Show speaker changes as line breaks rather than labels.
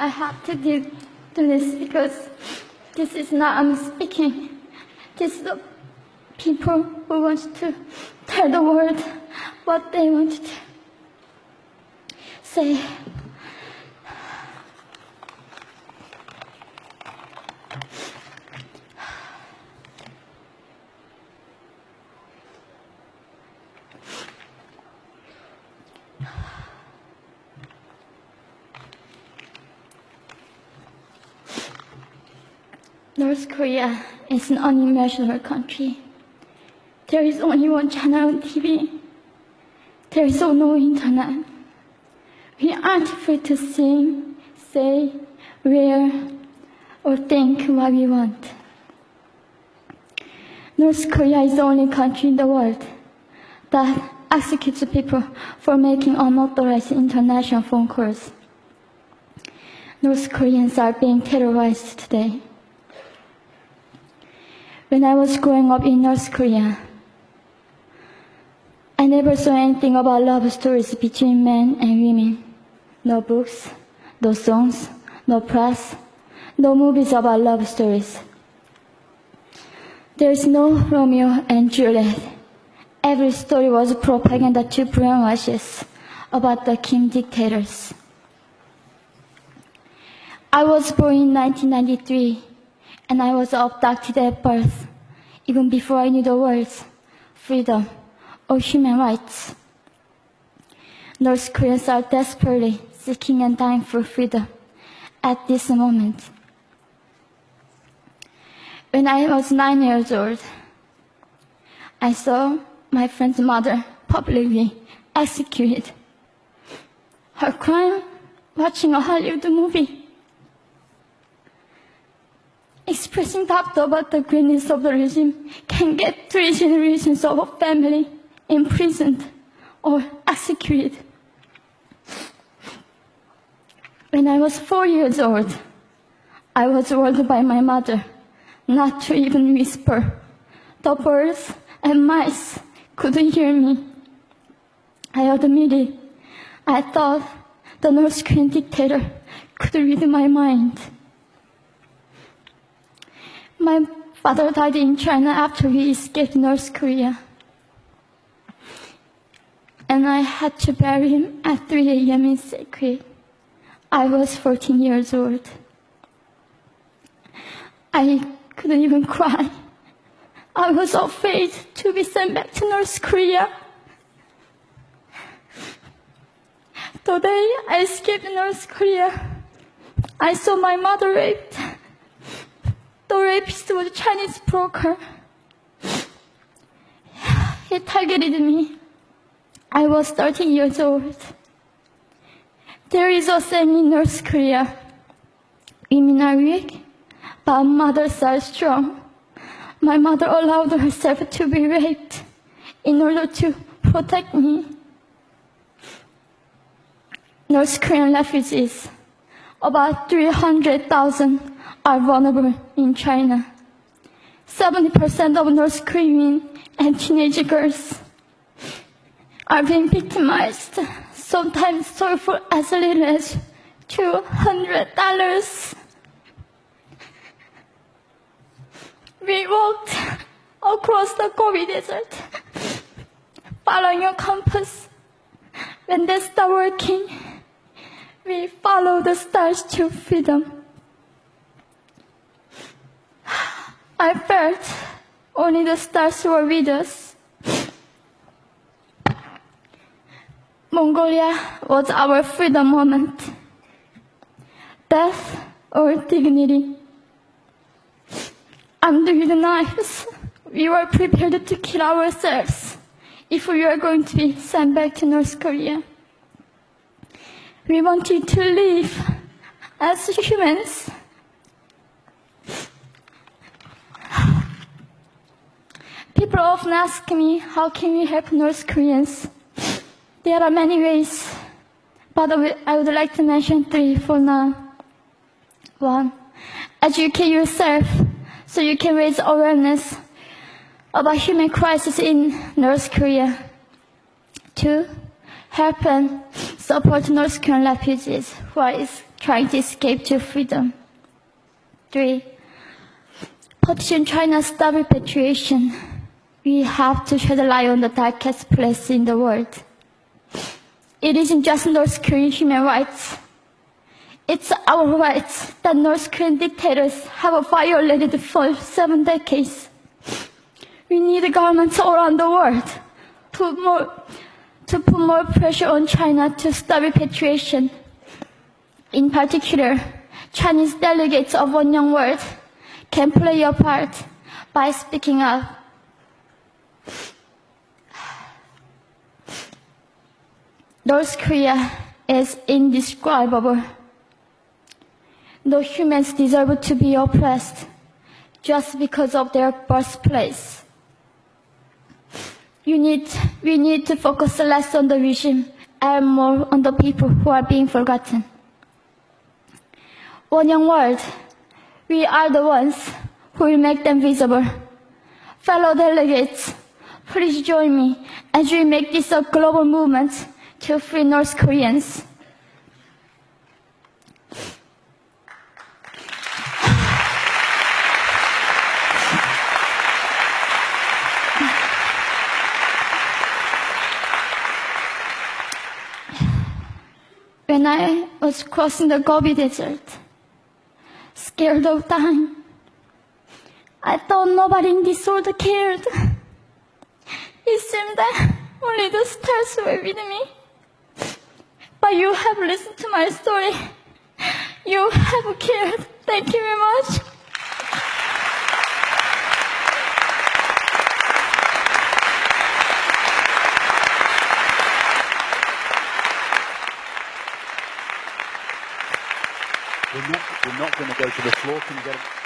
I have to do this because this is not I'm speaking. This is the people who want to tell the world what they want to say. North Korea is an unimaginable country. There is only one channel on TV. There is no internet. We aren't free to sing, say, wear, or think what we want. North Korea is the only country in the world that executes people for making unauthorized international phone calls. North Koreans are being terrorized today. When I was growing up in North Korea, I never saw anything about love stories between men and women. No books, no songs, no press, no movies about love stories. There is no Romeo and Juliet. Every story was propaganda to brainwash us about the Kim dictators. I was born in 1993, and I was abducted at birth, even before I knew the words freedom or human rights. North Koreans are desperately seeking and dying for freedom at this moment. When I was 9 years old, I saw my friend's mother publicly executed. Her crime? Watching a Hollywood movie. Expressing doubt about the greatness of the regime can get 3 generations of a family imprisoned or executed. When I was 4 years old, I was warned by my mother not to even whisper. The birds and mice couldn't hear me. I admitted I thought the North Korean dictator could read my mind. My father died in China after he escaped North Korea. And I had to bury him at 3 a.m. in secret. I was 14 years old. I couldn't even cry. I was afraid to be sent back to North Korea. The day I escaped North Korea, I saw my mother raped. The rapist was a Chinese broker. He targeted me. I was 13 years old. There is a saying in North Korea, women are weak, but mothers are strong. My mother allowed herself to be raped in order to protect me. North Korean refugees, about 300,000, are vulnerable in China. 70% of North Korean and teenage girls are being victimized, sometimes sold for as little as $200. We walked across the Gobi Desert, following a compass. When they stopped working, we followed the stars to freedom. I felt only the stars were with us. Mongolia was our freedom moment. Death or dignity. Under the knives, we were prepared to kill ourselves if we were going to be sent back to North Korea. We wanted to live as humans. People often ask me, how can we help North Koreans? There are many ways, but I would like to mention 3 for now. 1, educate yourself so you can raise awareness about human crisis in North Korea. 2, help and support North Korean refugees who are trying to escape to freedom. 3. Petition China's stop repatriation. We have to shed light on the darkest place in the world. It isn't just North Korean human rights. It's our rights that North Korean dictators have violated for 7 decades. We need governments all around the world to put more pressure on China to stop repatriation. In particular, Chinese delegates of União world can play a part by speaking up. North Korea is indescribable. No humans deserve to be oppressed just because of their birthplace. We need to focus less on the regime and more on the people who are being forgotten. União world, we are the ones who will make them visible. Fellow delegates, please join me as we make this a global movement to free North Koreans. When I was crossing the Gobi Desert, scared of dying, I thought nobody in this world cared. It seemed that only the stars were with me. But you have listened to my story. You have cared. Thank you very much.
We're not going to go to the floor. Can you get it?